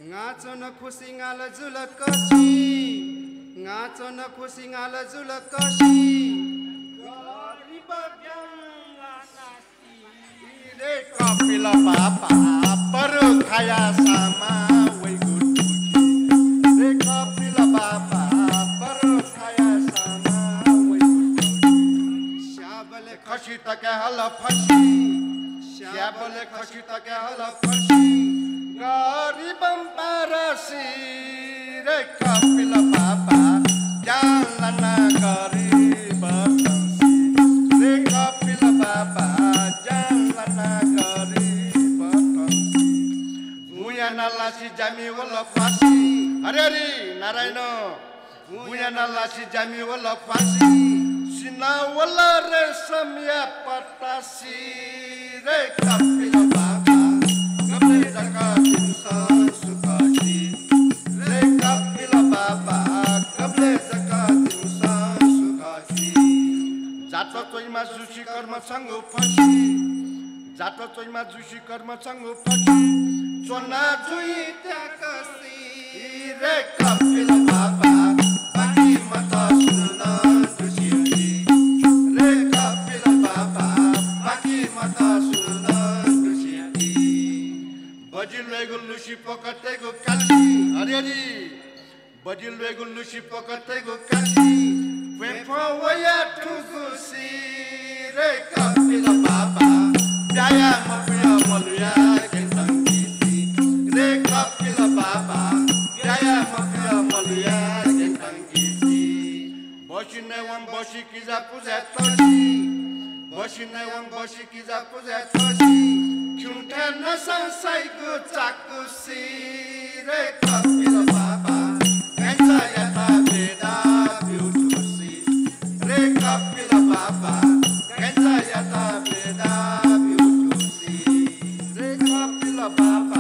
ngaco na खुसी ngala zula kashi ngaco na खुसी ngala zula kashi रे कपिला बाबा परो खाया सामा वैगुटुकी रे कपिला बाबा परो खाया सामा वैगुटुकी श्याबले खसी तके हल फसी श्याबले खसी तके हल फसी गरीबम पारसी रे कपिला बाबा जानना गरीब तंसी रे कपिला बाबा Nalasi jami wala fasi hari narayno punya nalasi jami wala fasi sina wala resam ya patasi re kapila baba kable zakat insan sukati re kapila baba kable zakat insan sukati jatwa toima sushi karma sango fasi jatwa toima sushi karma sango fasi Sona jui takasi re kapila baba bagi mata suna dushiti re kapila baba bagi mata suna dushiti bajil legul lushi pokate go kalsi hari bajil legul lushi pokate go kalsi wepa waya tugusi re kapila baba jaya mapuya maluya Kapila baba jaya mafia maluya gentangisi boshi newan boshi kiza puza toshi boshi newan boshi kiza puza toshi kyunta nasan saigu takusi re kapila baba genta yata beda biutusi re kapila baba genta yata beda biutusi re kapila baba